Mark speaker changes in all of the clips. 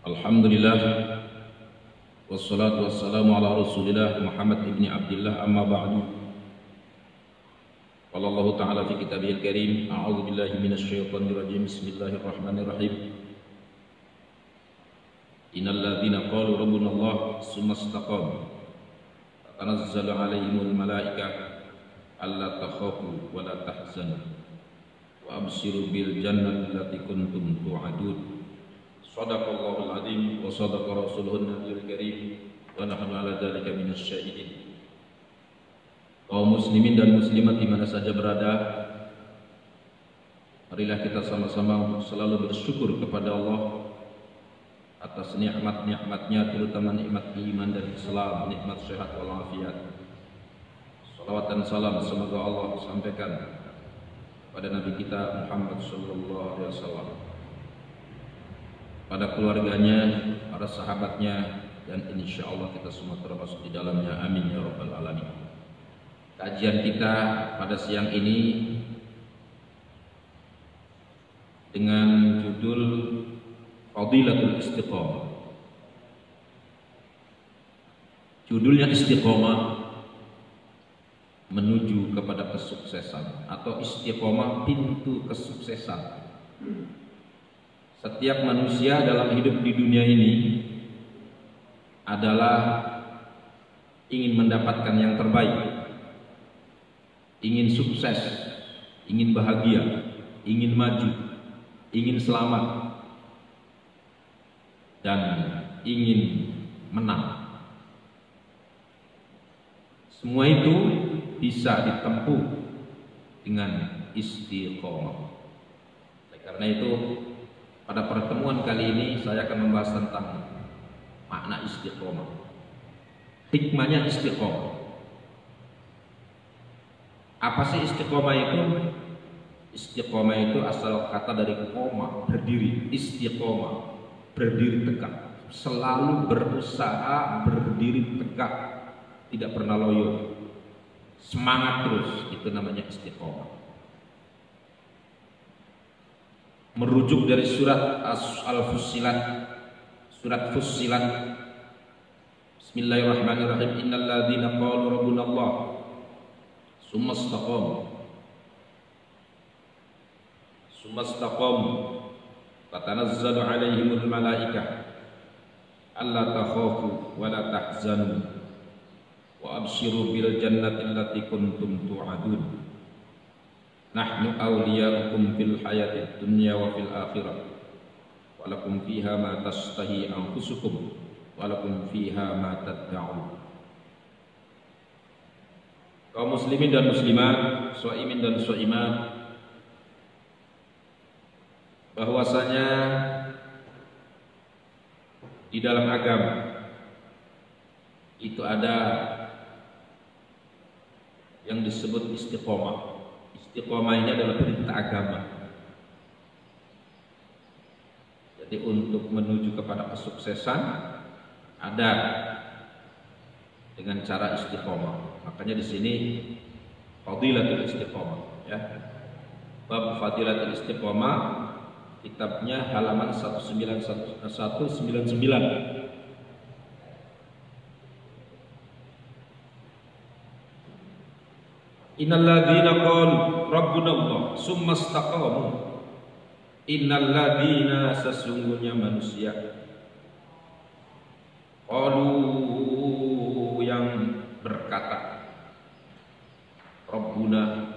Speaker 1: Alhamdulillah wassalatu wassalamu ala Rasulillah Muhammad ibni Abdullah amma ba'du. Qala Allah Ta'ala fi kitabihil karim, a'udzu billahi minasy syaithanir rajim. Bismillahirrahmanirrahim. Innal ladzina qalu rabbuna Allah tsumma istaqamu tatanazzalu 'alaihimul malaikatu alla takhafu wa la tahzanu wa abshiru bil jannati allati kuntum tu'adun. Shadaqallahul azim wa shadaqa rasuluhun nabiyul karim wa nahnu ala dzalika minasy syahidin. Kaum muslimin dan muslimat di mana saja berada, marilah kita sama-sama untuk selalu bersyukur kepada Allah atas nikmat-nikmatnya, terutama nikmat iman dan Islam, nikmat sehat walafiat. Salawat dan salam semoga Allah sampaikan pada Nabi kita Muhammad sallallahu alaihi wasallam, pada keluarganya, para sahabatnya, dan insya Allah kita semua termasuk di dalamnya. Amin ya rabbal alamin. Kajian kita pada siang ini dengan judul Fadilatul Istiqomah. Judulnya Istiqomah menuju kepada kesuksesan, atau Istiqomah pintu kesuksesan. Setiap manusia dalam hidup di dunia ini adalah ingin mendapatkan yang terbaik, ingin sukses, ingin bahagia, ingin maju, ingin selamat, dan ingin menang. Semua itu bisa ditempuh dengan istiqomah. Karena itu, pada pertemuan kali ini saya akan membahas tentang makna istiqomah, hikmahnya istiqomah. Apa sih istiqomah itu? Istiqomah itu asal kata dari koma, berdiri. Istiqomah, berdiri tegak, selalu berusaha berdiri tegak, tidak pernah loyo, semangat terus, itu namanya istiqomah. Merujuk dari surat Al-Fussilat, surat Fussilat. Bismillahirrahmanirrahim. Innal ladzina qalu rabbuna Allah tsumma istaqamu tatanazzalu 'alaihimul malaikatu alla takhafu wa la tahzanu wa abshiru bil jannati allati kuntum tu'adun. Nahnu awliya'ukum fil hayatid dunya wa fil akhirah wa lakum fiha ma tashtahi anfusukum wa lakum fiha ma tad'un. Kaum muslimin dan muslimat, shaimin dan shaimat, bahwasanya di dalam agama itu ada yang disebut istiqomah. Istiqomah ini adalah perintah agama. Jadi untuk menuju kepada kesuksesan ada dengan cara istiqomah. Makanya di sini Fadilatul Istiqomah, ya. Bab Fadilatul Istiqomah, kitabnya halaman 199. Innal ladzina qalu rabbuna Allah tsumma istaqamu. Innal ladzina, sesungguhnya manusia, qalu, yang berkata, Rabbuna,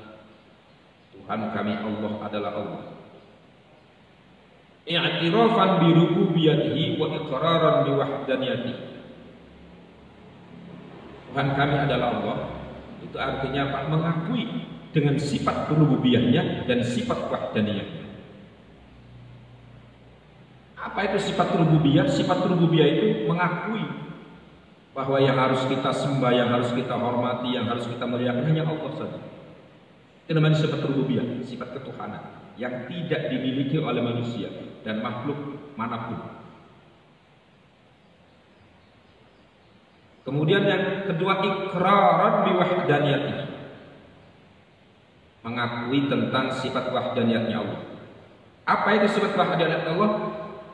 Speaker 1: Tuhan kami Allah adalah Allah, i'tirafan bi rububiyyatihi wa iqraran bi wahdaniyatihi. Tuhan kami adalah Allah, itu artinya apa? Mengakui dengan sifat rububiyahnya dan sifat wahdaniyahnya. Apa itu sifat rububiyah? Sifat rububiyah itu mengakui bahwa yang harus kita sembah, yang harus kita hormati, yang harus kita muliakan hanya Allah saja. Itu namanya sifat rububiyah, sifat ketuhanan yang tidak dimiliki oleh manusia dan makhluk manapun. Kemudian yang kedua, iqraran bi wahdaniyatihi, mengakui tentang sifat wahdaniyatnya Allah. Apa itu sifat wahdaniyat Allah?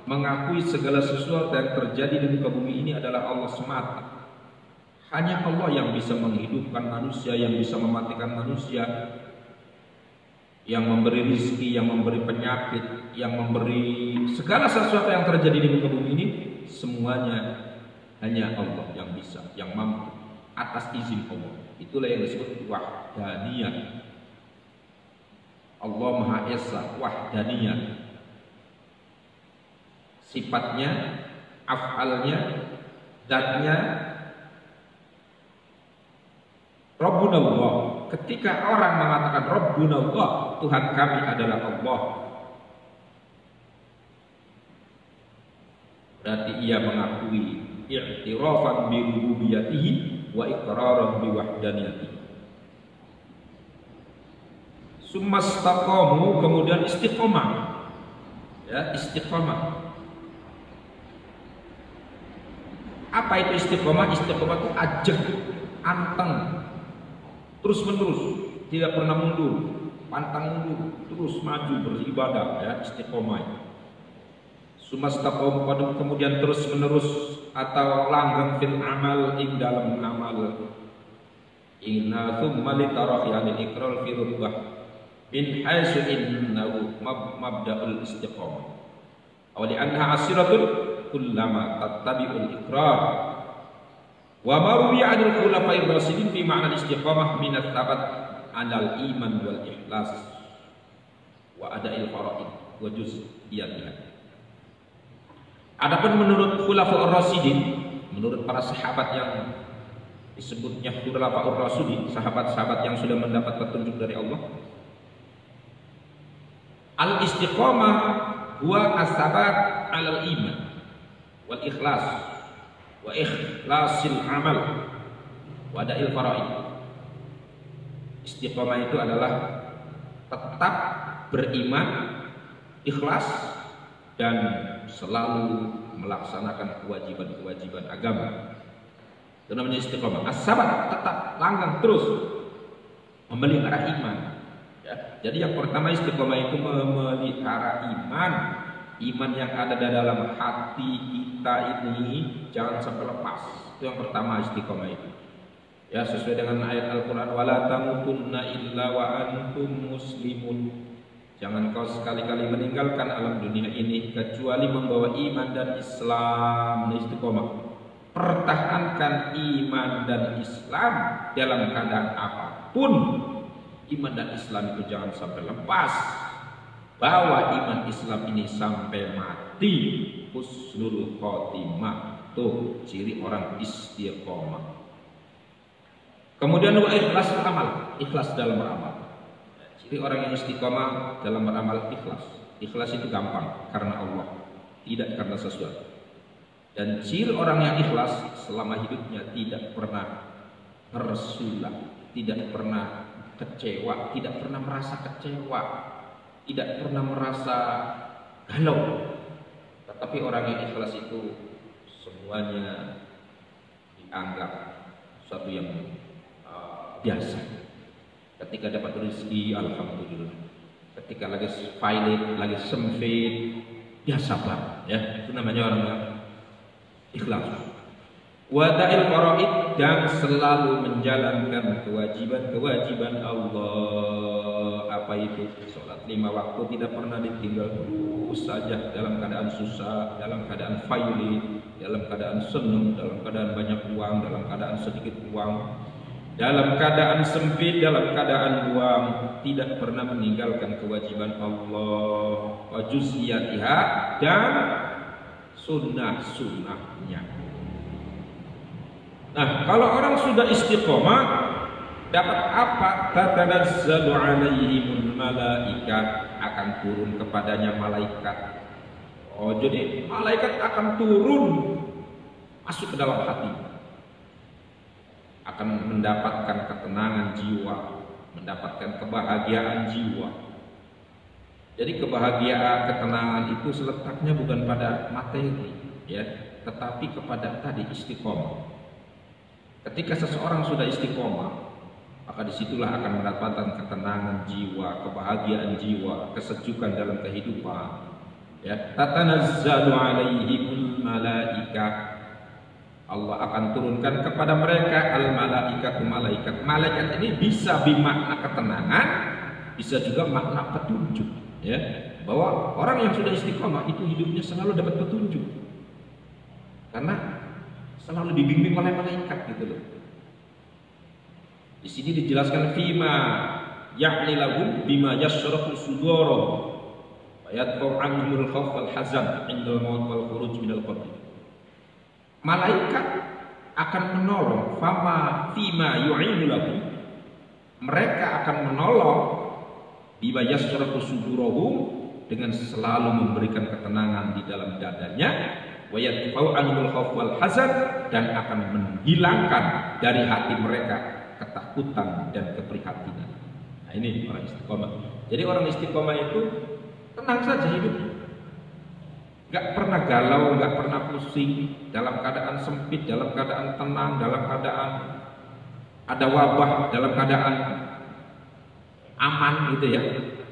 Speaker 1: mengakui segala sesuatu yang terjadi di muka bumi ini adalah Allah semata. Hanya Allah yang bisa menghidupkan manusia, yang bisa mematikan manusia, yang memberi rizki, yang memberi penyakit, yang memberi segala sesuatu yang terjadi di muka bumi ini, semuanya hanya Allah yang bisa, yang mampu atas izin Allah. Itulah yang disebut wahdaniyah. Allah Maha Esa, wahdaniyah. Sifatnya, af'alnya, zatnya, Rabbuna Allah. Ketika orang mengatakan Rabbuna Allah, Tuhan kami adalah Allah, berarti ia mengakui i'tirafan bi rububiyyatihi wa iqraran bi wahdaniyatihi. Summastaqamu, kemudian istiqomah. Ya, istiqomah. Apa itu istiqomah? Istiqomah itu ajeg, anteng, terus menerus, tidak pernah mundur, pantang mundur, terus maju beribadah, ya, istiqomah. Sumastaqom, kemudian terus menerus atau langgeng fil amal, ing dalam amal. Inna thumma litarahi anil iqrar fi rutbah min haitsu innahu mabda'ul istiqomah. Awali anha asiratun kullama tattabi'ul iqrar. Wa ma ruwiya 'anil khulafa'ir rasyidin fi ma'na istiqamah min at-tabat 'alal iman wal ikhlas wa ada'il fara'id wa juz'iyatiha. Adapun menurut khulafa'ur rasyidin, menurut para sahabat yang disebutnya khulafa'ur rasyidin, sahabat-sahabat yang sudah mendapat petunjuk dari Allah, al-istiqamah huwa as-sabat 'alal iman wal ikhlas wa ikhlasil amal wa da'il faraid. Istiqomah itu adalah tetap beriman, ikhlas, dan selalu melaksanakan kewajiban-kewajiban agama. Itu namanya istiqomah. As-sabat, tetap langgeng terus memelihara iman. Ya. Jadi yang pertama istiqomah itu memelihara iman. Iman yang ada di dalam hati kita ini jangan sampai lepas. Itu yang pertama istiqomah itu. Ya, sesuai dengan ayat Al-Qur'an, wala tamutunna illa wa antum muslimun. Jangan kau sekali-kali meninggalkan alam dunia ini kecuali membawa iman dan Islam. Istiqomah. Pertahankan iman dan Islam dalam keadaan apapun. Iman dan Islam itu jangan sampai lepas. Bawa iman Islam ini sampai mati. Husnul khotimah. Tuh ciri orang istiqomah. Kemudian wa ikhlas amal. Ikhlas dalam beramal. Ciri orang yang istiqomah dalam beramal ikhlas. Ikhlas itu gampang karena Allah, tidak karena sesuatu. Dan ciri orang yang ikhlas selama hidupnya tidak pernah tersulah, tidak pernah kecewa, tidak pernah merasa kecewa, tidak pernah merasa galau. Tetapi orang yang ikhlas itu semuanya dianggap sesuatu yang biasa. Ketika dapat rezeki, alhamdulillah. Ketika lagi pilot, lagi sempit, ya sabar. Ya, itu namanya orang yang ikhlas. Wada'il faraid, dan selalu menjalankan kewajiban-kewajiban Allah. Apa itu? Sholat 5 waktu tidak pernah ditinggal, terus saja dalam keadaan susah, dalam keadaan pilot, dalam keadaan senang, dalam keadaan banyak uang, dalam keadaan sedikit uang, dalam keadaan sempit, dalam keadaan luang, tidak pernah meninggalkan kewajiban Allah wa juz'iyatiha, dan sunnah-sunnahnya. Nah, kalau orang sudah istiqomah, dapat apa? Tatanazzalu alaihimul malaikat, akan turun kepadanya malaikat. Oh, jadi malaikat akan turun masuk ke dalam hati, akan mendapatkan ketenangan jiwa, mendapatkan kebahagiaan jiwa. Jadi kebahagiaan, ketenangan itu seletaknya bukan pada materi, ya, tetapi kepada tadi istiqomah. Ketika seseorang sudah istiqomah, maka disitulah akan mendapatkan ketenangan jiwa, kebahagiaan jiwa, kesejukan dalam kehidupan. Ya, tatanazzalu alaihimul malaikah. Allah akan turunkan kepada mereka al-malaikatu malaikat. Malaikat ini bisa bermakna ketenangan, bisa juga makna petunjuk, ya. Bahwa orang yang sudah istiqomah itu hidupnya selalu dapat petunjuk. Karena selalu dibimbing oleh malaikat gitu loh. Di sini dijelaskan fima ya'ni lahum bima yasrafu sudurahum wa yadfa'u anhumul khawf wal hazan 'indal maut wal khuruj minal qabr. Malaikat akan menolong fima yu'inu lahum. Mereka akan menolong bima yasrafu sudurahum dengan selalu memberikan ketenangan di dalam dadanya, wa yadfa'u anhumul khawf wal hazan, dan akan menghilangkan dari hati mereka ketakutan dan keprihatinan. Nah, ini orang istiqomah. Jadi orang istiqomah itu tenang saja hidupnya, nggak pernah galau, nggak pernah pusing, dalam keadaan sempit, dalam keadaan tenang, dalam keadaan ada wabah, dalam keadaan aman gitu ya.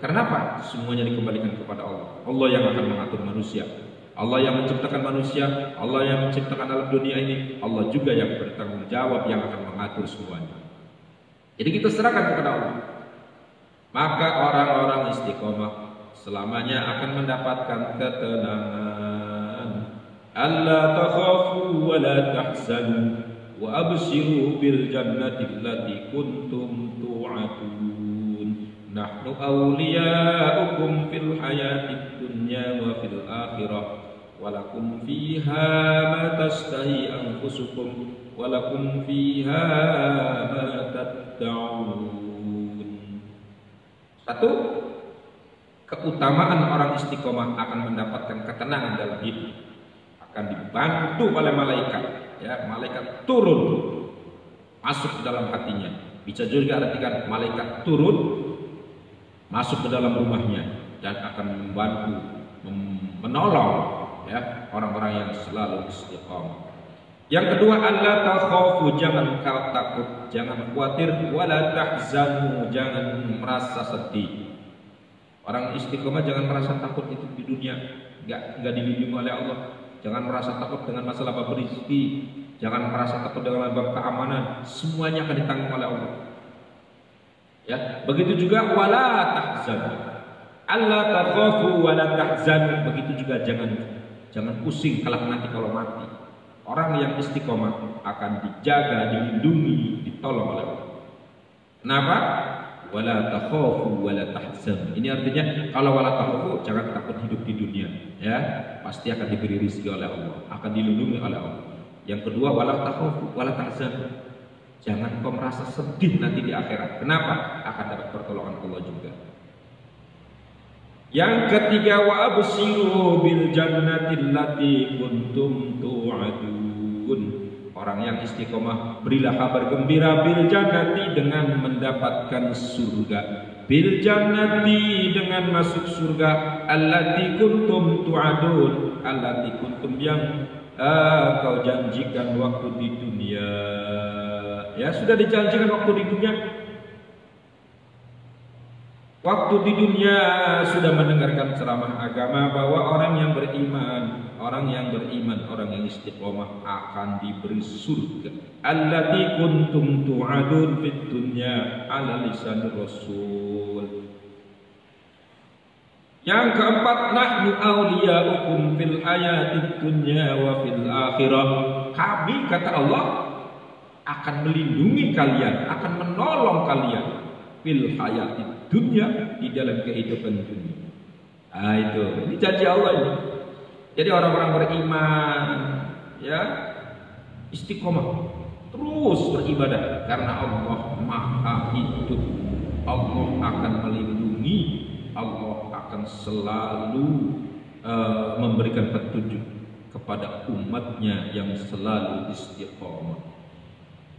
Speaker 1: Karena apa? Semuanya dikembalikan kepada Allah. Allah yang akan mengatur manusia, Allah yang menciptakan manusia, Allah yang menciptakan alam dunia ini, Allah juga yang bertanggung jawab, yang akan mengatur semuanya. Jadi kita serahkan kepada Allah. Maka orang-orang istiqomah selamanya akan mendapatkan ketenangan. Alla takhafu wa la tahzanu wa abshiru bil jannati allati kuntum tu'adun. Nahnu awliya'ukum fil hayatid dunya wa fil akhirah wa lakum fiha ma tashtahi anfusukum wa lakum fiha ma tad'un. Satu, keutamaan orang istiqomah akan mendapatkan ketenangan dalam hidup, akan dibantu oleh malaikat, ya, malaikat turun masuk ke dalam hatinya. Bisa juga artikan malaikat turun masuk ke dalam rumahnya dan akan membantu, menolong, ya, orang-orang yang selalu istiqomah. Yang kedua, alla takhafu, jangan kau takut, jangan khawatir, wala tahzanu, jangan merasa sedih. Orang istiqomah jangan merasa takut itu di dunia, enggak dilindungi oleh Allah. Jangan merasa takut dengan masalah bab rezeki, jangan merasa takut dengan bab keamanan, semuanya akan ditanggung oleh Allah. Ya, begitu juga wala tahzanu. Alla takhafu wala tahzanu, begitu juga jangan pusing kalau nanti kalau mati. Orang yang istiqomah akan dijaga, dilindungi, ditolong oleh Allah. Kenapa? Wala takhafu wala tahzan. Ini artinya kalau wala takhafu, jangan takut hidup di dunia, ya. Pasti akan diberi rezeki oleh Allah, akan dilindungi oleh Allah. Yang kedua, wala takhafu wala tahzan. Jangan kau merasa sedih nanti di akhirat. Kenapa? Akan dapat pertolongan Allah juga. Yang ketiga, wa abshiru bil jannati allati kuntum tu'adun. Orang yang istiqomah berilah kabar gembira bil jannati, dengan mendapatkan surga. Bil jannati, dengan masuk surga. Allati kuntum tu'adun, allati kuntum yang kau janjikan waktu di dunia. Ya, sudah dijanjikan waktu di dunia. Waktu di dunia sudah mendengarkan ceramah agama bahwa orang yang beriman, orang yang istiqomah akan diberi surga. Allati kuntum tu'adun fid dunya ala lisan Rasul. Yang keempat, nahnu awliya'ukum fil hayatid dunya wa fil akhirah. Kami, kata Allah, akan melindungi kalian, akan menolong kalian fil hayatid dunia, di dalam kehidupan dunia. Ah, ini janji Allah ini. Jadi orang-orang beriman, ya, istiqomah, terus beribadah karena Allah Maha Hidup. Allah akan melindungi, Allah akan selalu memberikan petunjuk kepada umatnya yang selalu istiqomah.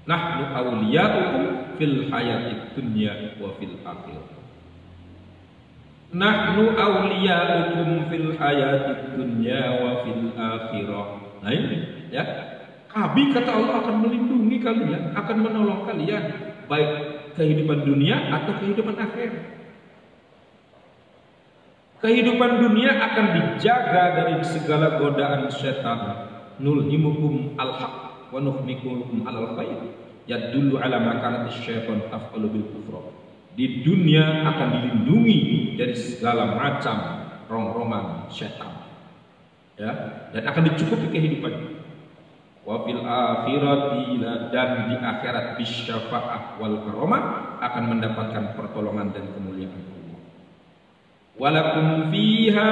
Speaker 1: Nahnu awliya'ukum fil hayatid dunya wa fil akhirah. Nahnu awliya'ukum fil hayatid dunya wa fil akhirah. Nah ini, ya, kami, kata Allah, akan melindungi kalian, akan menolong kalian, baik kehidupan dunia atau kehidupan akhirat. Kehidupan dunia akan dijaga dari segala godaan setan. Nulhimukum al-haq wa nuhmikum alal khair. Yadullu ala makanat syaitan taf'alu bil kufra. Di dunia akan dilindungi dari segala macam rongrongan setan. Ya, dan akan dicukupi kehidupannya. Wa fil akhirati, dan di akhirat bisyafa'ah wal karamah akan mendapatkan pertolongan dan kemuliaan Allah. Walakum fiha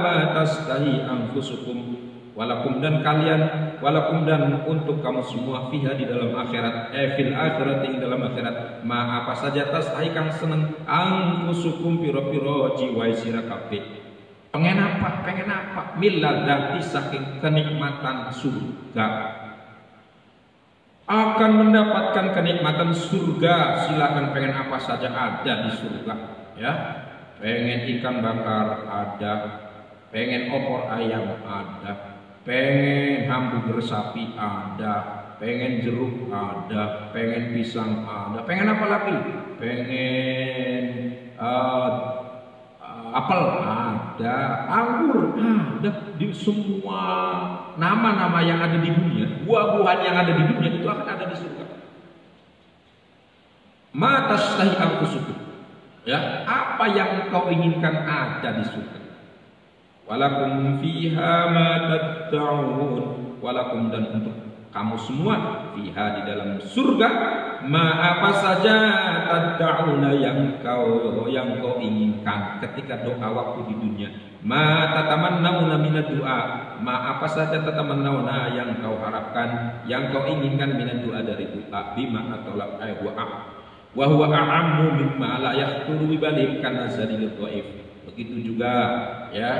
Speaker 1: ma tastahi anfusukum, walakum dan kalian, walakum dan untuk kamu semua fiha di dalam akhirat, fil akhirat di dalam akhirat, ma apa saja tastahi kang seneng anfusukum piro-piro jiwa sira kabeh. Pengen apa? Miladati saking kenikmatan surga. Akan mendapatkan kenikmatan surga. Silakan pengen apa saja ada di surga. Ya, pengen ikan bakar ada, pengen opor ayam ada, pengen hamburger sapi ada, pengen jeruk ada, pengen pisang ada, pengen apa lagi? Pengen apel ada, anggur ada, di semua nama-nama yang ada di dunia, buah-buahan yang ada di dunia itu akan ada di surga. Ma tastahi anfusukum, ya, apa yang kau inginkan ada di surga. Walakum fiha ma tad'un, walakum dan untuk kamu semua fiha di dalam surga ma apa saja tad'una yang kau inginkan ketika doa waktu di dunia. Ma tatamannauna minad du'a, ma apa saja tatamannauna yang kau harapkan, yang kau inginkan minad du'a dari doa, bima atolak wa huwa a'ammu mimma la yahturu bi balihim kana zadil dhaif. Begitu juga ya,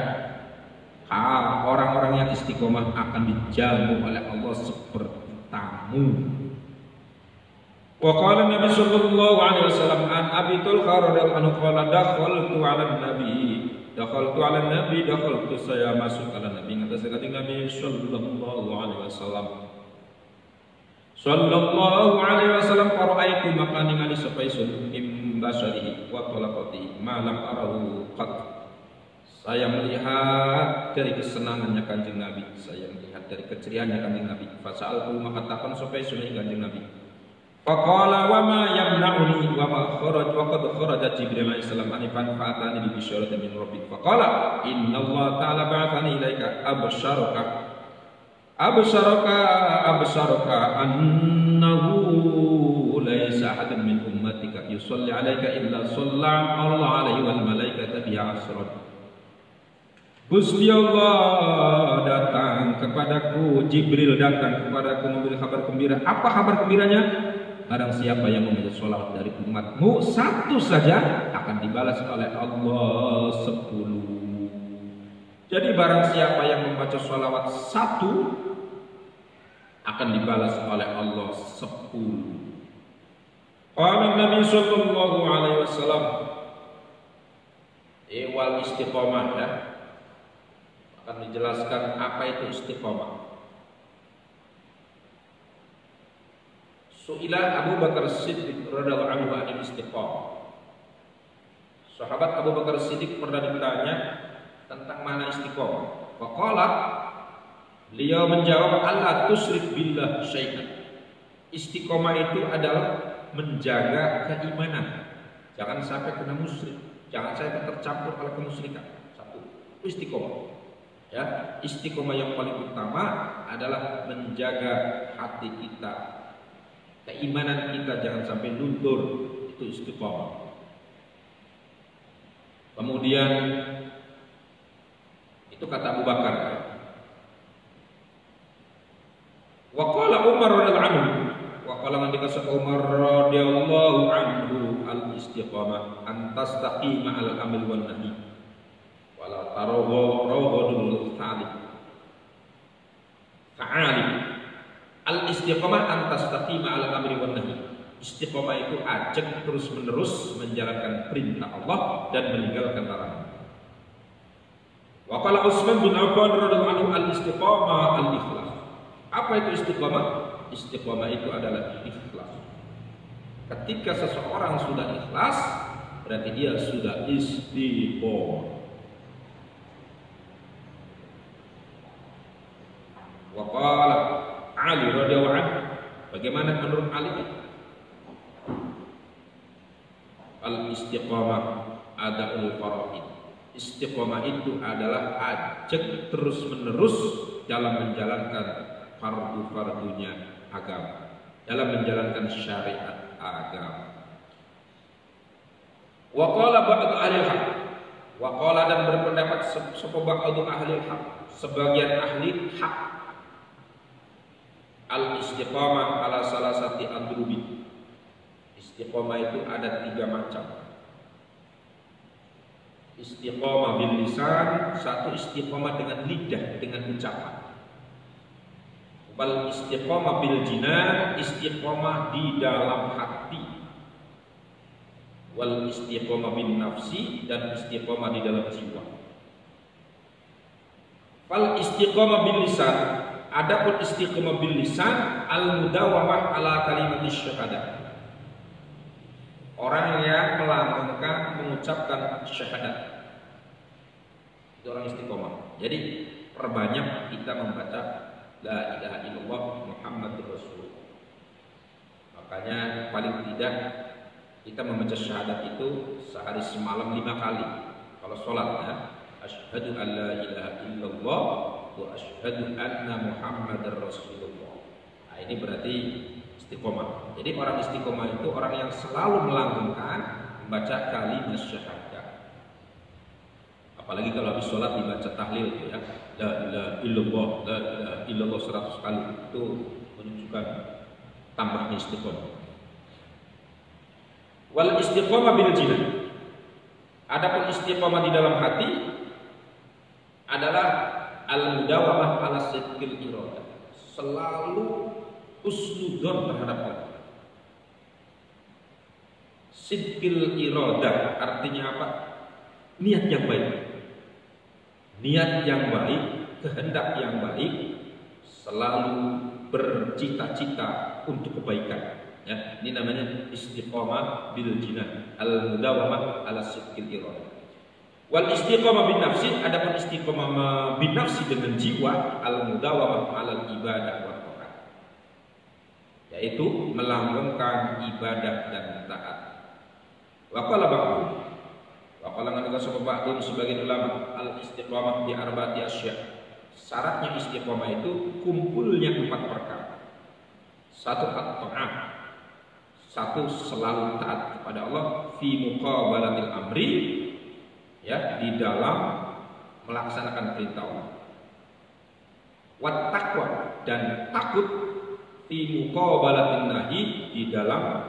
Speaker 1: orang-orang yang istiqomah akan dijamu oleh Allah seperti tamu. Wa qala Nabi sallallahu alaihi wasallam an Abi Tulqa radhiyallahu anhu qala dakhaltu ala nabi saya masuk ala nabi ngatas kanjeng Nabi sallallahu alaihi wasallam qara'aitu maka ningali sapa isun imbasari wa talaqati malam arahu qat. Saya melihat dari kesenangannya kanjeng Nabi, saya melihat dari keceriaannya kanjeng Nabi. Fasa'altu maka takon sapa isun kanjeng Nabi. Faqala wa ma yamna'uni wa ma kharaj wa qad kharaja Jibril alaihi salam anifan fa'atani bi bisyaratin min rabbik. Faqala inna Allah ta'ala ba'athani ilaika absyaraka annahu laysa ahadun min ummatika yusalli 'alaika illa shalla Allah 'alaihi wal malaikatu bi asrat. Gusti Allah datang kepadaku, Jibril datang kepadaku memberi kabar gembira. Apa kabar gembiranya? Barang siapa yang membaca sholawat dari umatmu satu saja akan dibalas oleh Allah 10. Jadi barang siapa yang membaca sholawat satu akan dibalas oleh Allah 10. Qala Nabi sallallahu alaihi wasallam wal istiqomah, ya, akan dijelaskan apa itu istiqomah. Su'ila Abu Bakar Siddiq radhiyallahu anhu anil istiqomah. Sahabat Abu Bakar Siddiq pernah ditanya tentang mana istiqomah. Faqala, beliau menjawab, Allah tusyrik billah syai'an. Istiqomah itu adalah menjaga keimanan. Jangan sampai kena musyrik, jangan sampai tercampur oleh kemusyrikan. Satu, istiqomah. Ya, istiqomah yang paling utama adalah menjaga hati kita, keimanan kita jangan sampai luntur, itu istiqomah. Kemudian itu kata Abu Bakar. Wa qala Umar radhiyallahu anhu, wa qala man dikasab Umar radhiyallahu anhu al-istiqamah an tastaqima al amil wan nahi wala tarawhadul ta'ali. Al-istiqamah an tastaqima al amri wan nahi. Istiqamah itu ajak terus-menerus menjalankan perintah Allah dan meninggalkan larangan. Wa qala Utsman bin Affan radhiyallahu anhu al-istiqamah al-ikhlas. Apa itu istiqamah? Istiqamah itu adalah ikhlas. Ketika seseorang sudah ikhlas, berarti dia sudah istiqomah. Wa qala Ali radhiyallahu anhu, bagaimana menurut Ali? Al-istiqamah adaul faraid. Istiqamah itu adalah ajak terus menerus dalam menjalankan fardu-fardunya agama, dalam menjalankan syariat agama. Wa qala ba'du ahli haq, wa qala dan berpendapat ba'du ahli haq, sebagian ahli hak, al-istiqamah ala salasati adrubi. Istiqamah itu ada 3 macam. Istiqamah bil lisan, satu istiqamah dengan lidah, dengan ucapan. Wal istiqamah bil jinan, istiqamah di dalam hati. Wal istiqamah bin nafsi, dan istiqamah di dalam jiwa. Fal istiqamah bil lisan, adapun istiqamah bil lisan al mudawamah ala kalimat syahadah. Orang yang melanggengkan mengucapkan syahadat, itu orang istiqomah. Jadi perbanyak kita membaca la ilaha illallah Muhammadur Rasulullah. Makanya paling tidak kita membaca syahadat itu sehari semalam 5 kali. Kalau sholat ya, asyhadu an la ilaha illallah wa asyhadu anna Muhammadar Rasulullah. Nah, ini berarti istiqomah. Jadi orang istiqomah itu orang yang selalu melanggengkan membaca kalimat syahadat. Apalagi kalau habis sholat dibaca tahlil itu ya, la ilaha illallah, la ilaha illallah 100 kali, itu menunjukkan tambahnya istiqomah. Wal istiqomah bil jinan, adapun istiqomah di dalam hati adalah al mudawamah ala sidqil iradah, selalu husnudzon terhadap Allah. Sidqil iradah artinya apa? Niat yang baik. Niat yang baik, kehendak yang baik, selalu bercita-cita untuk kebaikan. Ya, ini namanya istiqamah bil jinan, al mudawamah ala sidqil iradah. Wal istiqamah bin nafsi, adapun istiqamah bin nafsi dengan jiwa, al mudawamah ala ibadah wa taat, yaitu melanggengkan ibadah dan taat. Wa qala ba'du, wa qala ngandika sapa ba'du sebagian ulama, al istiqamah di arba'ati asya. Syaratnya istiqamah itu kumpulnya 4 perkara. 1 at-ta'ah, 1 selalu taat kepada Allah, fi muqabalatil amri, ya, di dalam melaksanakan perintah Allah. Wat taqwa, dan takut, fi muqabalatin nahi, di dalam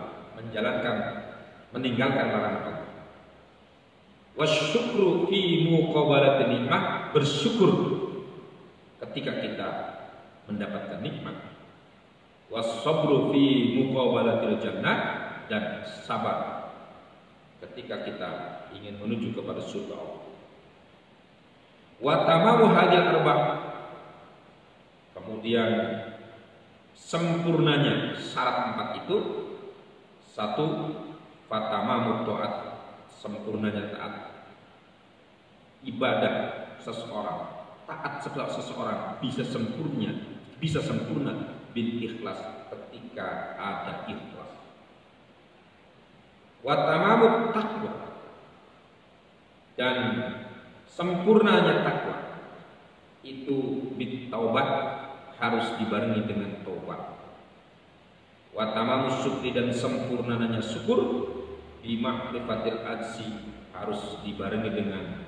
Speaker 1: meninggalkan larangan Allah. Wasyukru fi muqabalatin nikmah, bersyukur ketika kita mendapatkan nikmat. Wassabru fi muqabalatil jannah, dan sabar ketika kita ingin menuju kepada surga Allah. Wa tamamu hadil arba'ah, kemudian sempurnanya syarat 4 itu, 1 fatamamu ta'at, sempurnanya taat. Ibadah seseorang, taat seseorang bisa sempurna bil ikhlas, ketika ada ikhlas. Wa tamamu taqwa, dan sempurnanya takwa itu bit taubat, harus dibarengi dengan taubat. Wa tamamu syukri, dan sempurnanya syukur bi ma'rifatil ajzi, harus dibarengi dengan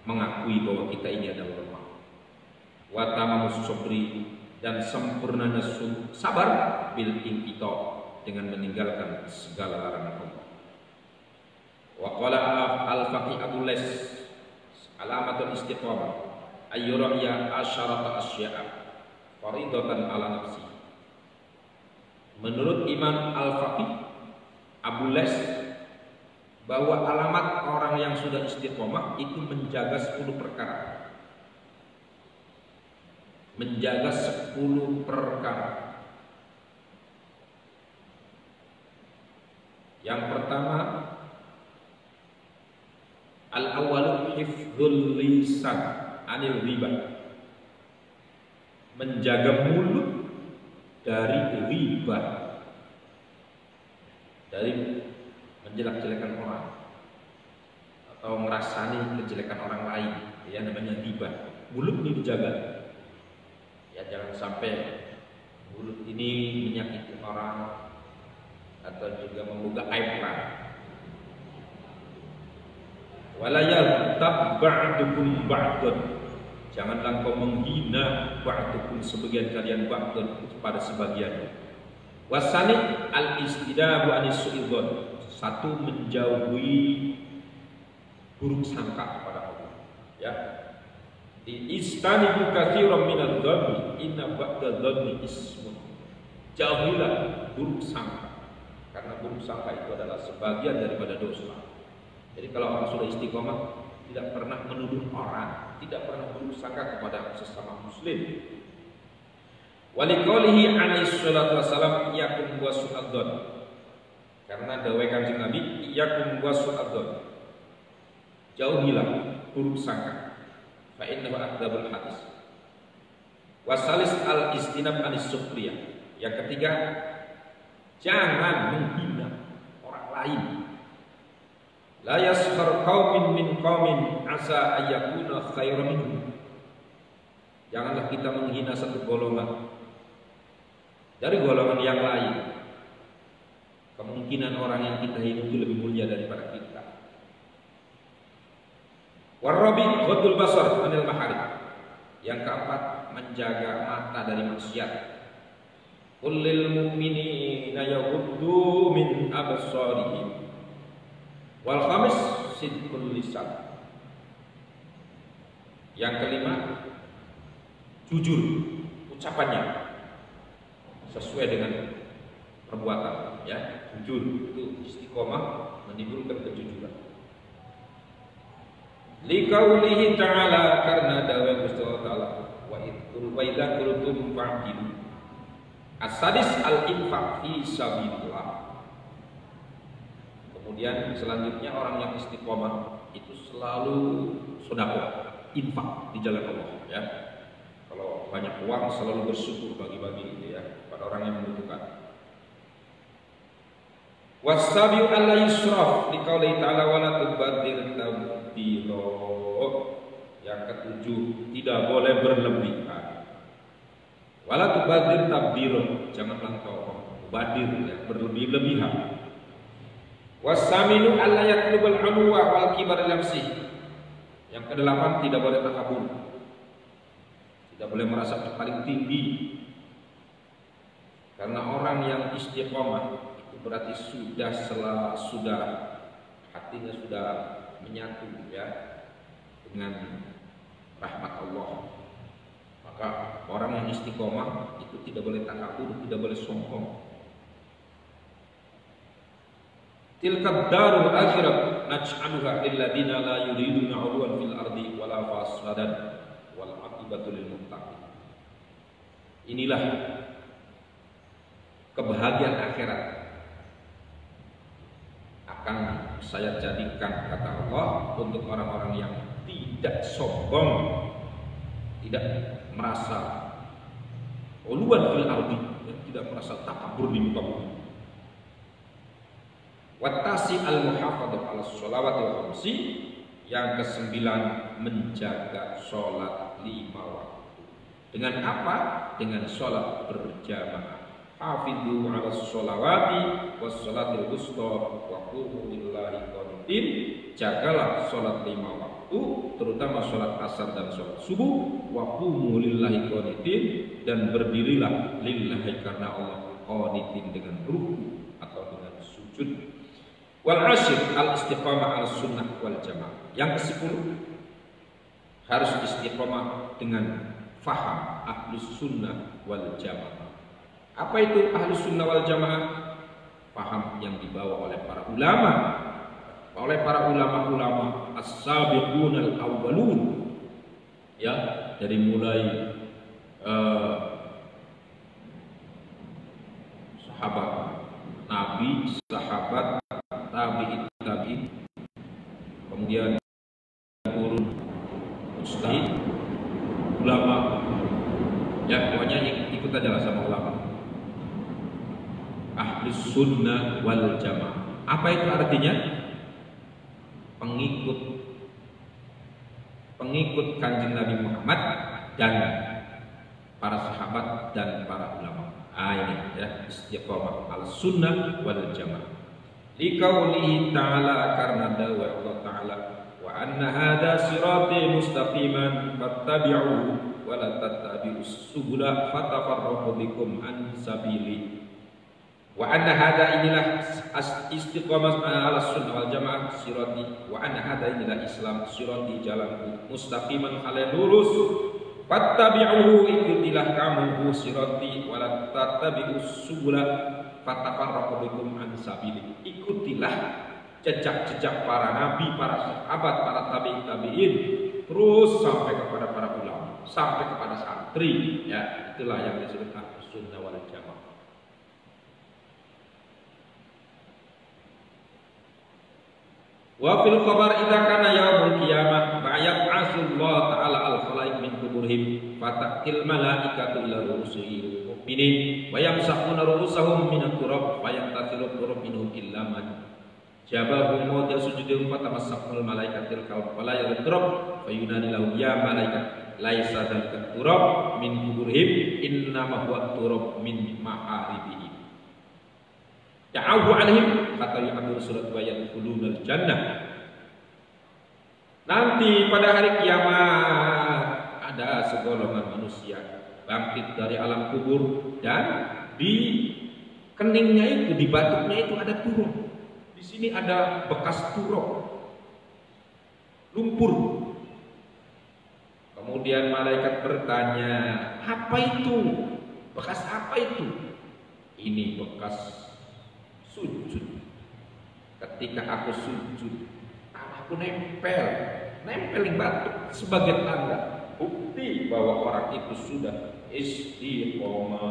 Speaker 1: mengakui bahwa kita ini adalah lemah. Wa tamamu sabri, dan sempurnanya sabar bil inqita, dengan meninggalkan segala larangan Allah. Wa qala al-faqih Abu Les, alamatul istiqamah ayyuraya asyarata asya'a faridatan ala nafsi. Menurut Imam Al-Faqih Abu Les, bahwa alamat orang yang sudah istiqamah itu menjaga 10 perkara. Menjaga 10 perkara. Yang pertama, al-awwalu hifdzul lisan anil riba. menjaga mulut dari riba, dari menjelek-jelekan orang atau merasani kejelekan orang lain, ya namanya riba. Mulut ini dijaga, ya jangan sampai mulut ini menyakiti orang atau juga membuka aib orang. Wala yaghtab ba'dukum ba'dan, janganlah kau menghina ba'dukum sebagian kalian ba'dan kepada sebagian. Wasani al-istidabu anis su'idzon, satu menjauhi buruk sangka kepada Allah, ya. Di istanibu katsiran minadh dhanni inna ba'da dhanni ismun, jauhilah buruk sangka, karena buruk sangka itu adalah sebagian daripada dosa. Jadi kalau orang sudah istiqomah, tidak pernah menuduh orang, tidak pernah buruk sangka kepada sesama muslim. Waliqaulihi alaihi salatu wassalam iyyakum wa su'adzon, karena dawai Kanjeng Nabi iyyakum wa su'adzon, jauhilah buruk sangka, fa innahu akdzabul hadis. Wasalis al istinab anis sukriyah, yang ketiga jangan menghina orang lain. La yaskhar qaumin min qaumin asa ayyakuna khairan minhum, janganlah kita menghina satu golongan dari golongan yang lain. Kemungkinan orang yang kita hina itu lebih mulia daripada kita. Warabi ghadul basar anil maharib, yang keempat menjaga mata dari maksiat. Qul lil mu'minina yaghuddu min absarihim. Wal khamis sidqul lisan, yang kelima jujur ucapannya sesuai dengan perbuatan, ya. Jujur itu istiqomah, menimbulkan kejujuran. Liqaulihi ta'ala, karena dawuh Gusti Allah, wa idza qultum fa'dilu. As-sadis al-infaq fi sabilillah. Kemudian selanjutnya orang yang istiqomah itu selalu sedekah, infak di jalan Allah, ya. Kalau banyak uang selalu bersyukur, bagi-bagi gitu, ya, pada orang yang membutuhkan. Wasabiu alla yusraf liqauli ta'ala wa la tubadzir tabdzira. Yang ketujuh, tidak boleh berlebihan. Wala tubadzir tabdzira, janganlah kau mubadir, ya, berlebih-lebihan. Wasaminu alla yatlubal 'ulwa wal kibar nafsi. Yang kedelapan, tidak boleh takabur, tidak boleh merasa paling tinggi. Karena orang yang istiqomah itu berarti sudah hatinya sudah menyatu, ya, dengan rahmat Allah. Maka orang yang istiqomah itu tidak boleh takabur, tidak boleh sombong. Tilka darul akhirat naj'aluha lil ladzina la yuriduna 'uluwan fil ardi wala fasadan wal 'aqibatu lil muttaqin. Inilah kebahagiaan akhirat, akan saya jadikan, kata Allah, untuk orang-orang yang tidak sombong, tidak merasa uluwan fil ardi, tidak merasa takabur di muka bumi. Watasi al-muhafadzah ala sholawatil khamsi, yang kesembilan menjaga sholat 5 waktu. Dengan apa? Dengan sholat berjamaah. Hafidhu ala sholawati was sholatil wusta wa qumu lillahi qanitin. Jagalah sholat 5 waktu, terutama sholat asar dan sholat subuh. Wa qumu lillahi qanitin, dan berdirilah lillahi karena Allah, qanitin dengan ruku atau dengan sujud. Wal ashir al istiqamah al sunnah wal jamaah. Yang ke-10 harus istiqamah dengan faham ahlus sunnah wal jamaah. Apa itu ahlus sunnah wal jamaah? Faham yang dibawa oleh para ulama, ulama as-sabiqun al-awwalun, ya, dari mulai sahabat Nabi, sahabat tabi'in, kemudian urun mujtahid, ulama Ya, pokoknya ikut aja lah sama ulama. Ahlus sunnah wal jamaah. Apa itu artinya? Pengikut Kanjeng Nabi Muhammad dan para sahabat dan para ulama. Ini ya, istiqomah al sunnah wal jamaah. Liqaulihi ta'ala, karena dawuh Allah Ta'ala, wa anna hadza sirati mustaqiman fattabi'uhu wa la tattabi'us subula fatafarraqu bikum an sabili. Wa anna hadza, inilah istiqomah ala sunnah wal jamaah sirati, wa anna hadza, inilah Islam, sirati, jalanku, mustaqiman, hal lurus, fattabi'uhu, ikutilah kamu sirati, wa la tattabi'us subula fatafarraqu bikum an sabili. Ikutilah jejak-jejak para nabi, para sahabat, para tabi'in, terus sampai kepada para ulama, sampai kepada santri, ya. Itulah yang disebut sunnah wal jamaah. Wa fil khabar idza kana yaumul qiyamah ba'yab'atsullahu ta'ala al-khalaiq min kuburihim fataqil malaikatu ila rususil mu'minin wa yamsahuna rusahum min at-turab wa yantasilu turab minhum illa man jabahum mawda sujudihim fatamassakul malaikatil qalb wa la yadrub fa yunani lahum ya malaikat laisa dzalika turab min kuburihim innama huwa turab min ma'aribihim. Ta'awu alaihim kata Yu'abir surat wa yadkhulunal jannah. Nanti pada hari kiamat ada segolongan manusia bangkit dari alam kubur, dan di keningnya itu, di batuknya itu ada turun. Di sini ada bekas turun, lumpur. Kemudian malaikat bertanya, apa itu? Bekas apa itu? Ini bekas sujud. Ketika aku sujud, tanganku nempel di batu sebagai tanda bukti bahwa orang itu sudah istiqomah.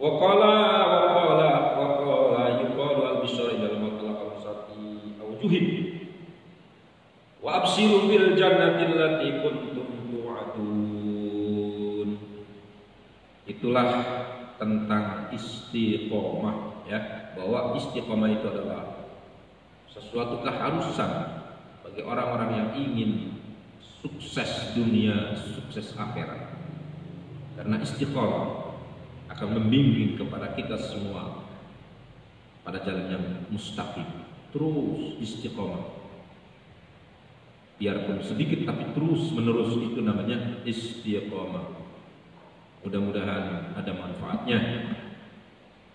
Speaker 1: Waqala yuqalu al-bisyari dalam maqala qawsati awjuhin wa absiru bil jannati allati kuntum tu'adun. Itulah tentang istiqomah, ya, bahwa istiqomah itu adalah sesuatu keharusan bagi orang-orang yang ingin sukses dunia, sukses akhirat. Karena istiqomah akan membimbing kepada kita semua pada jalan yang mustaqim. Terus istiqomah, biarpun sedikit tapi terus menerus, itu namanya istiqomah. Mudah-mudahan ada manfaatnya.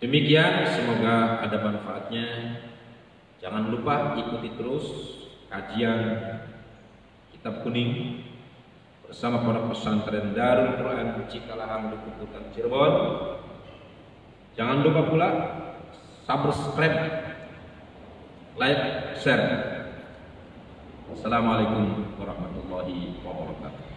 Speaker 1: Demikian, semoga ada manfaatnya. Jangan lupa ikuti terus kajian Kitab Kuning bersama Pondok Pesantren Darul Quran Cikalahang di Kukutan Cirebon. Jangan lupa pula subscribe, like, share. Assalamualaikum warahmatullahi wabarakatuh.